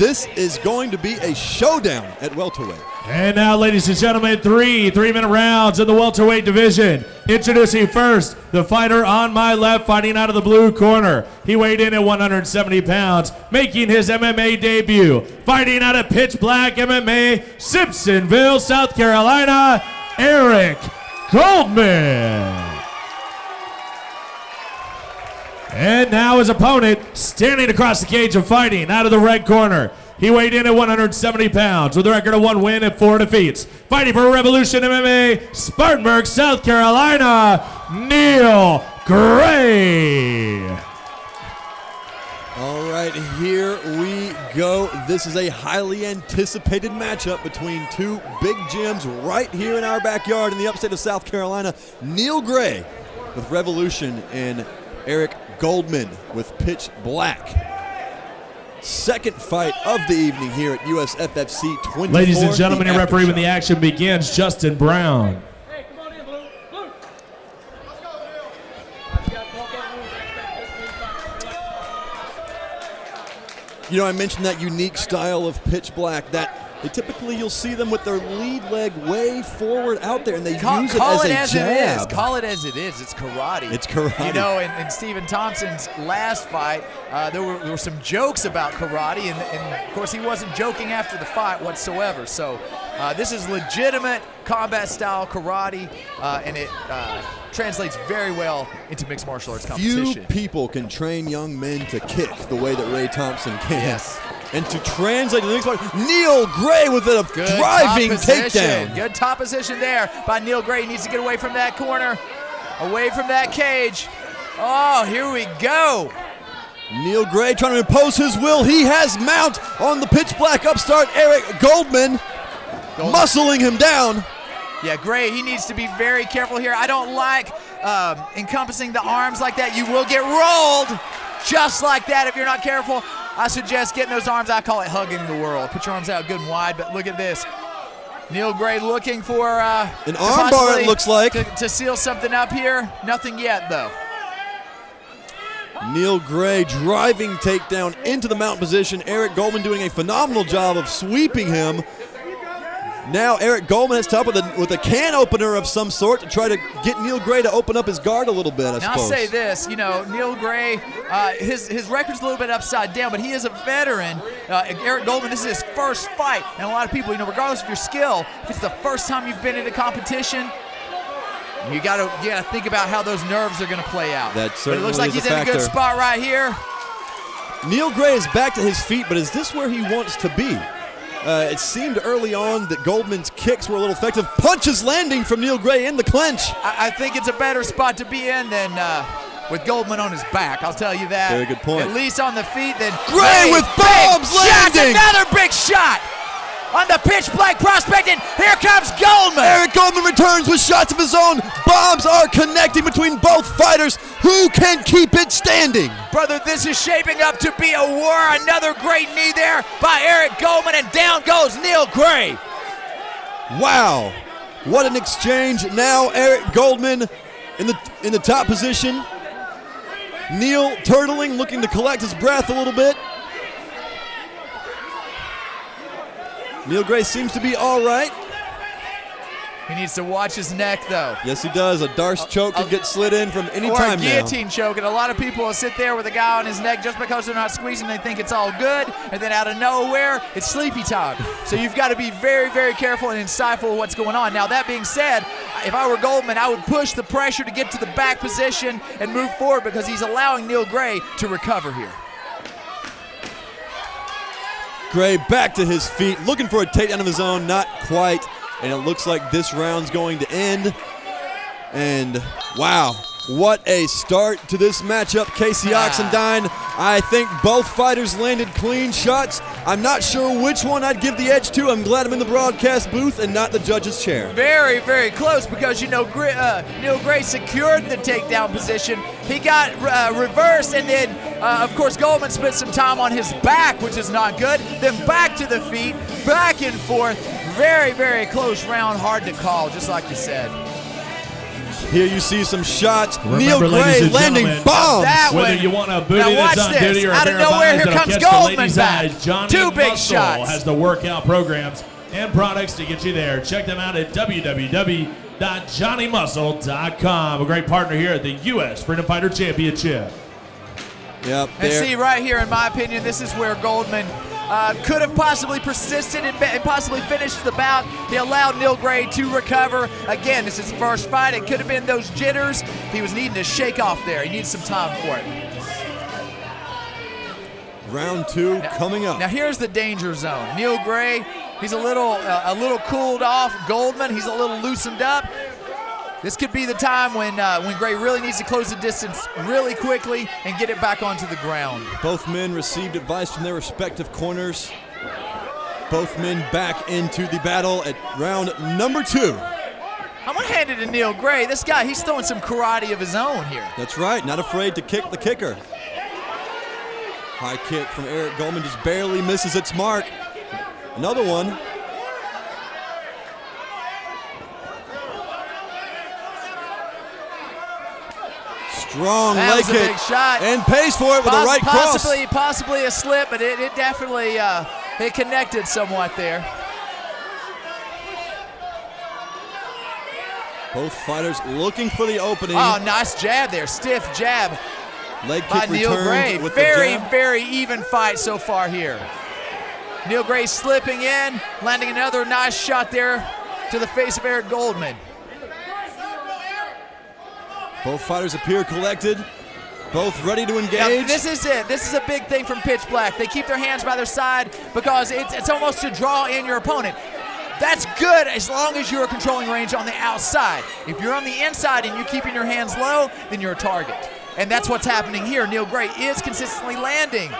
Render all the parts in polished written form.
This is going to be a showdown at welterweight. And now, ladies and gentlemen, three-minute rounds in the welterweight division. Introducing first, the fighter on my left, fighting out of the blue corner. He weighed in at 170 pounds, making his MMA debut. Fighting out of pitch black MMA, Simpsonville, South Carolina, Eric Goldman. And now his opponent, standing across the cage and fighting out of the red corner. He weighed in at 170 pounds with a record of 1 win and 4 defeats. Fighting for Revolution MMA, Spartanburg, South Carolina, Neal Gray. All right, here we go. This is a highly anticipated matchup between two big gyms right here in our backyard in the upstate of South Carolina. Neal Gray with Revolution and Eric Goldman with Pitch Black. Second fight of the evening here at USFFC 24. Ladies and gentlemen, your referee when the action begins, Justin Brown. Hey, come on in, Blue. Blue. Let's go, Neal. You know, I mentioned that unique style of pitch black that typically you'll see them with their lead leg way forward out there, and they use it as a jab. Call it as it is. It's karate. It's karate. You know, in Stephen Thompson's last fight, there were some jokes about karate, and of course he wasn't joking after the fight whatsoever. So this is legitimate combat-style karate, and it translates very well into mixed martial arts competition. Few people can train young men to kick the way that Ray Thompson can. Yes. And to translate to the next part, Neal Gray with a Good driving top position. takedown. Good top position there by Neal Gray. He needs to get away from that corner, away from that cage. Oh, here we go. Neal Gray trying to impose his will. He has mount on the pitch black upstart, Eric Goldman, muscling him down. Yeah, Gray, he needs to be very careful here. I don't like encompassing the arms like that. You will get rolled just like that if you're not careful. I suggest getting those arms. I call it hugging the world. Put your arms out good and wide, but look at this. Neal Gray looking for an armbar, it looks like. To seal something up here. Nothing yet, though. Neal Gray driving takedown into the mount position. Eric Goldman doing a phenomenal job of sweeping him. Now Eric Goldman has to up with a can opener of some sort to try to get Neal Gray to open up his guard a little bit, I suppose. I'll say this, you know, Neal Gray, his record's a little bit upside down, but he is a veteran. Eric Goldman, this is his first fight, and a lot of people, you know, regardless of your skill, if it's the first time you've been in a competition, you gotta think about how those nerves are gonna play out. That certainly but it looks like is he's a in a good factor. spot right here. Neal Gray is back to his feet, but is this where he wants to be? It seemed early on that Goldman's kicks were a little effective. Punches landing from Neal Gray in the clinch. I think it's a better spot to be in than with Goldman on his back. I'll tell you that. Very good point. At least on the feet. Then Gray with bombs landing. Another big shot on the pitch black prospect, and here comes Goldman. Eric Goldman returns with shots of his own. Bombs are connecting between both fighters. Who can keep it standing? Brother, this is shaping up to be a war. Another great knee there by Eric Goldman, and down goes Neal Gray. Wow, what an exchange. Now Eric Goldman in the top position. Neal turtling, looking to collect his breath a little bit. Neal Gray seems to be all right. He needs to watch his neck, though. Yes, he does. A Darce choke could get slid in from any time now. Or a guillotine choke, and a lot of people will sit there with a guy on his neck just because they're not squeezing. They think it's all good, and then out of nowhere, it's sleepy time. So you've got to be very, very careful and insightful of what's going on. Now, that being said, if I were Goldman, I would push the pressure to get to the back position and move forward because he's allowing Neal Gray to recover here. Gray back to his feet, looking for a takedown of his own, not quite. And it looks like this round's going to end. And wow, what a start to this matchup. Casey Oxendine, I think both fighters landed clean shots. I'm not sure which one I'd give the edge to. I'm glad I'm in the broadcast booth and not the judge's chair. Very, very close because, you know, Neal Gray secured the takedown position. He got reversed, and then, of course, Goldman spent some time on his back, which is not good. Then back to the feet, back and forth. Very, very close round, hard to call, just like you said. Here you see some shots. Remember, Neal ladies Gray and landing gentlemen, bombs. That Whether one. you want a booty Now that's watch on this. duty or a Out of pair of nowhere, eyes here that'll comes catch the Goldman ladies' back. eyes, Johnny Two big Muscle shots. has the workout programs and products to get you there. Check them out at www.johnnymuscle.com. A great partner here at the U.S. Freedom Fighter Championship. Yep, And there. see, right here, in my opinion, this is where Goldman could have possibly persisted and possibly finished the bout. He allowed Neal Gray to recover. Again, this is his first fight. It could have been those jitters. He was needing to shake off there. He needed some time for it. Round 2 coming up. Now here's the danger zone. Neal Gray, he's a little cooled off. Goldman, he's a little loosened up. This could be the time when Gray really needs to close the distance really quickly and get it back onto the ground. Both men received advice from their respective corners. Both men back into the battle at round number 2. I'm going to hand it to Neal Gray. This guy, he's throwing some karate of his own here. That's right, not afraid to kick the kicker. High kick from Eric Goldman just barely misses its mark. Another one. Strong That leg was a kick. big shot. And pays for it with a right cross. Possibly a slip, but it definitely it connected somewhat there. Both fighters looking for the opening. Oh, nice jab there. Stiff jab Leg by kick Neal Gray. returned with Very, the jab. very even fight so far here. Neal Gray slipping in, landing another nice shot there to the face of Eric Goldman. Both fighters appear collected. Both ready to Now, engage. this is it. This is a big thing from Pitch Black. They keep their hands by their side because it's almost to draw in your opponent. That's good as long as you're controlling range on the outside. If you're on the inside and you're keeping your hands low, then you're a target. And that's what's happening here. Neal Gray is consistently landing.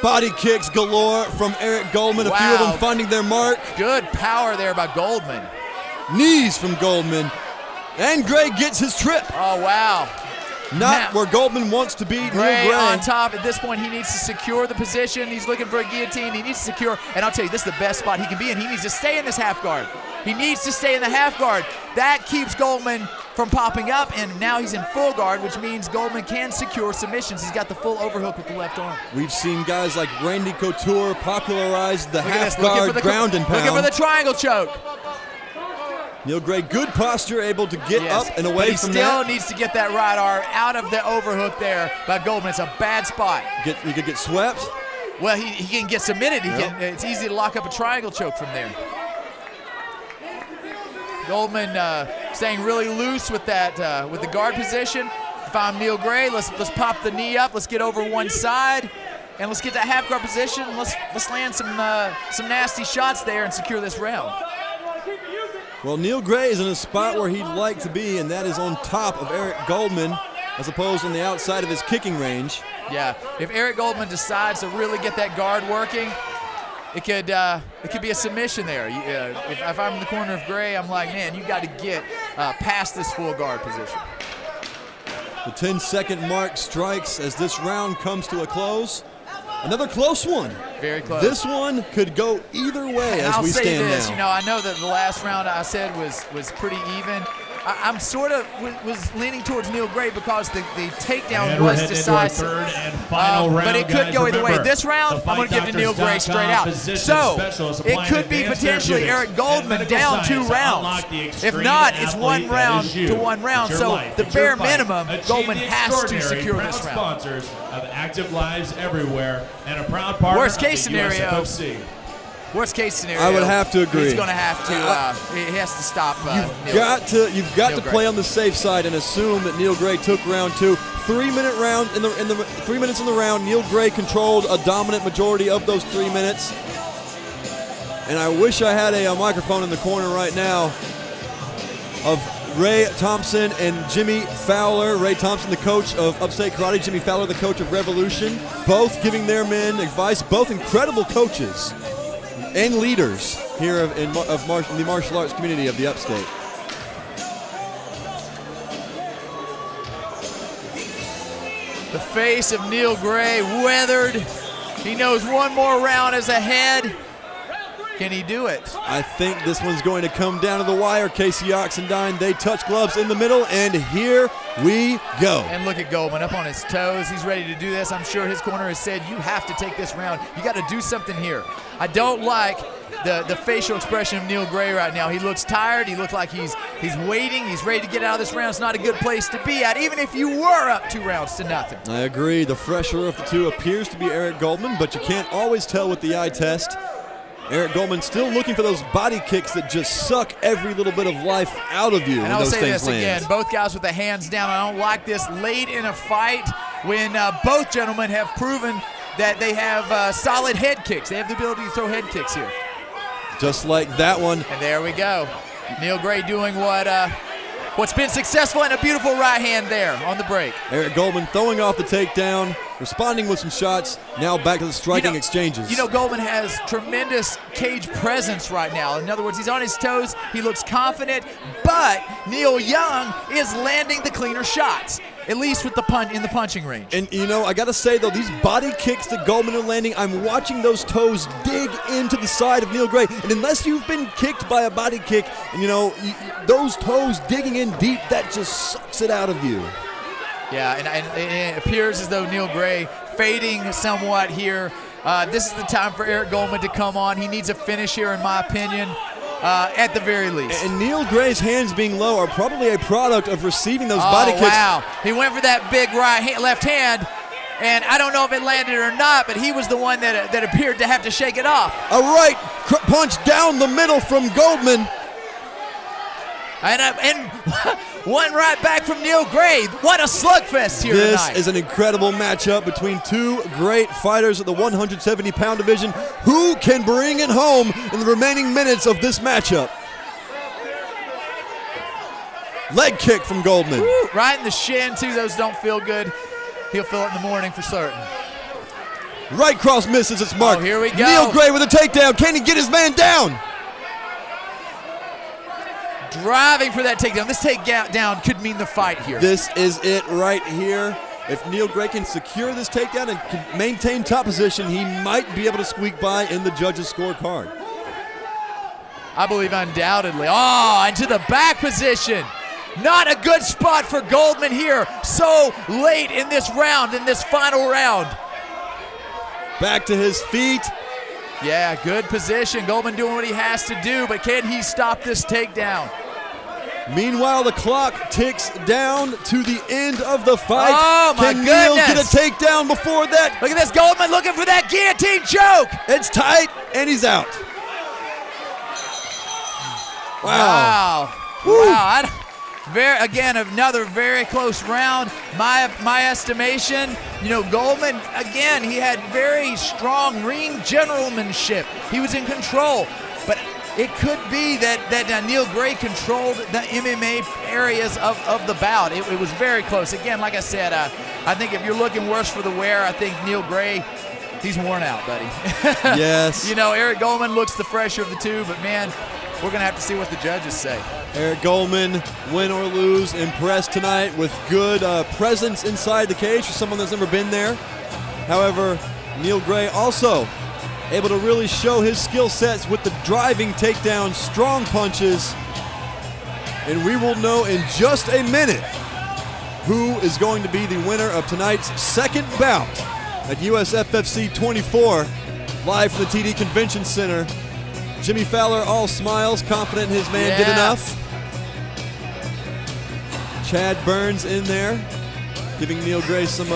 Body kicks galore from Eric Goldman. A few of Wow. them finding their mark. Good power there by Goldman. Knees from Goldman. And Gray gets his trip. Oh, wow. Not Now- where Goldman wants to be. Neal Gray Gray. on top. At this point, he needs to secure the position. He's looking for a guillotine. He needs to secure, and I'll tell you, this is the best spot he can be in. He needs to stay in this half guard. He needs to stay in the half guard. That keeps Goldman from popping up, and now he's in full guard, which means Goldman can secure submissions. He's got the full overhook with the left arm. We've seen guys like Randy Couture popularize the Look at half this, looking for guard the ground and Looking for pound. the triangle choke. Neal Gray, good posture, able to get Yes, up and but away he from still that. needs to get that right arm out of the overhook there by Goldman. It's a bad spot. He could get swept. Well, he can get submitted. Yeah. It's easy to lock up a triangle choke from there. Goldman staying really loose with that with the guard position. If I'm Neal Gray, let's pop the knee up. Let's get over one side, and let's get that half guard position. Let's land some nasty shots there and secure this round. Well, Neal Gray is in a spot where he'd like to be, and that is on top of Eric Goldman, as opposed on the outside of his kicking range. Yeah, if Eric Goldman decides to really get that guard working, it could be a submission there. If I'm in the corner of Gray, I'm like, man, you got to get past this full guard position. The 10-second mark strikes as this round comes to a close. Another close one. Very close. This one could go either way as I'll we say stand this, now. I know that the last round I said was pretty even. I'm sort of was leaning towards Neal Gray because the takedown And we're was heading into our decisive. third and final round, But it could guys. go either way. Remember, This round, the I'm going to give to Neal Gray straight out. Position So specialist it applying could be advanced potentially therapeutics Eric Goldman and medical down 2 science to rounds. unlock the If extreme not, it's athlete one that round is you. to one round. It's your So life. the It's your bare fight. minimum, Achieve Goldman the has to extraordinary. secure Proud this round. Sponsors of Active Lives Everywhere and a proud partner Worst of case the scenario, USFFC. Worst case scenario, I would have to agree. He's going to have to. He has to stop. You've got to Neal Gray. play on the safe side and assume that Neal Gray took round 2. 3-minute round in the 3 minutes in the round. Neal Gray controlled a dominant majority of those 3 minutes. And I wish I had a microphone in the corner right now of Ray Thompson and Jimmy Fowler. Ray Thompson, the coach of Upstate Karate. Jimmy Fowler, the coach of Revolution. Both giving their men advice. Both incredible coaches and leaders here in the martial arts community of the Upstate. The face of Neal Gray weathered. He knows one more round is ahead. Can he do it? I think this one's going to come down to the wire. Casey Oxendine, they touch gloves in the middle, and here we go. And look at Goldman up on his toes. He's ready to do this. I'm sure his corner has said, you have to take this round. You got to do something here. I don't like the facial expression of Neal Gray right now. He looks tired. He looks like he's waiting. He's ready to get out of this round. It's not a good place to be at, even if you were up 2-0. I agree. The fresher of the two appears to be Eric Goldman, but you can't always tell with the eye test. Eric Goldman still looking for those body kicks that just suck every little bit of life out of you. And I'll say this again, both guys with the hands down. I don't like this late in a fight when both gentlemen have proven that they have solid head kicks. They have the ability to throw head kicks here. Just like that one. And there we go. Neal Gray doing what's been successful, and a beautiful right hand there on the break. Eric Goldman throwing off the takedown, responding with some shots. Now back to the striking exchanges. You know, Goldman has tremendous cage presence right now. In other words, he's on his toes. He looks confident, but Neil Young is landing the cleaner shots, at least with in the punching range. And, you know, I got to say, though, these body kicks that Goldman are landing, I'm watching those toes dig into the side of Neal Gray. And unless you've been kicked by a body kick, and, you know, those toes digging in deep, that just sucks it out of you. Yeah, and it appears as though Neal Gray fading somewhat here. This is the time for Eric Goldman to come on. He needs a finish here, in my opinion. At the very least. And Neal Gray's hands being low are probably a product of receiving those body kicks. Wow. He went for that big left hand, and I don't know if it landed or not, but he was the one that appeared to have to shake it off. A right punch down the middle from Goldman. And one right back from Neal Gray. What a slugfest here tonight. This is an incredible matchup between two great fighters at the 170-pound division. Who can bring it home in the remaining minutes of this matchup? Leg kick from Goldman. Woo, right in the shin, too. Those don't feel good. He'll feel it in the morning for certain. Right cross misses its mark. Oh, here we go. Neal Gray with a takedown. Can he get his man down? Driving for that takedown. This takedown could mean the fight here. This is it right here. If Neal Gray can secure this takedown and can maintain top position, he might be able to squeak by in the judges' scorecard. I believe undoubtedly. Oh, into the back position. Not a good spot for Goldman here. So late in this round, in this final round. Back to his feet. Yeah, good position. Goldman doing what he has to do, but can he stop this takedown? Meanwhile, the clock ticks down to the end of the fight. Oh, my Can Neal get goodness. a takedown before that? Look at this, Goldman looking for that guillotine choke. It's tight, and he's out. Wow. Wow. Again, another very close round. My estimation, you know, Goldman, again, he had very strong ring generalmanship. He was in control. But it could be that Neal Gray controlled the MMA areas of the bout. It was very close. Again, like I said, I think if you're looking worse for the wear, I think Neal Gray, he's worn out, buddy. Yes. You know, Eric Goldman looks the fresher of the two, but man, we're going to have to see what the judges say. Eric Goldman, win or lose, impressed tonight with good presence inside the cage for someone that's never been there. However, Neal Gray also able to really show his skill sets with the driving takedowns, strong punches. And we will know in just a minute who is going to be the winner of tonight's second bout at USFFC 24, live from the TD Convention Center. Jimmy Fowler all smiles, confident his man did enough. Chad Burns in there, giving Neal Gray some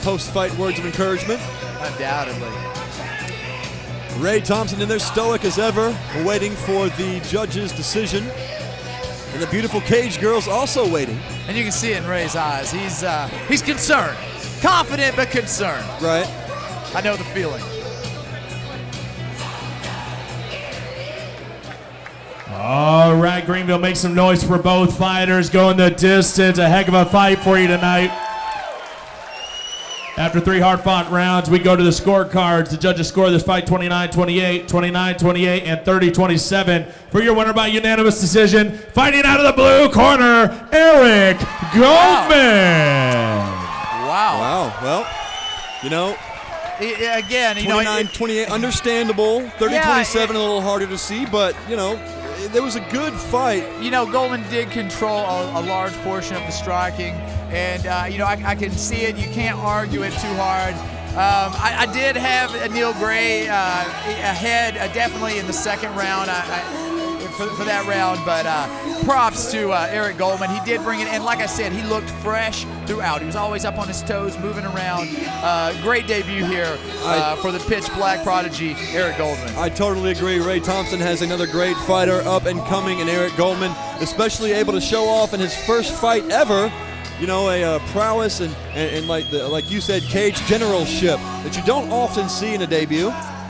post-fight words of encouragement. Undoubtedly. Ray Thompson in there, stoic as ever, waiting for the judge's decision. And the beautiful Cage girls also waiting. And you can see it in Ray's eyes. He's concerned. Confident but concerned. Right. I know the feeling. All right, Greenville, make some noise for both fighters. Going the distance. A heck of a fight for you tonight. After 3 hard-fought rounds, we go to the scorecards. The judges score this fight 29-28, 29-28, and 30-27. For your winner by unanimous decision, fighting out of the blue corner, Eric Goldman. Wow. Wow. Well, you know, Again, 29-28, understandable. 30-27, a little harder to see, but, there was a good fight. Goldman did control a large portion of the striking, and, I can see it. You can't argue it too hard. I did have Neal Gray ahead definitely in the second round for that round, but props to Eric Goldman. He did bring it, and like I said, he looked fresh throughout. He was always up on his toes, moving around. Great debut here for the pitch black prodigy, Eric Goldman. I totally agree. Ray Thompson has another great fighter up and coming in Eric Goldman, especially able to show off in his first fight ever, a prowess and like you said, cage generalship that you don't often see in a debut.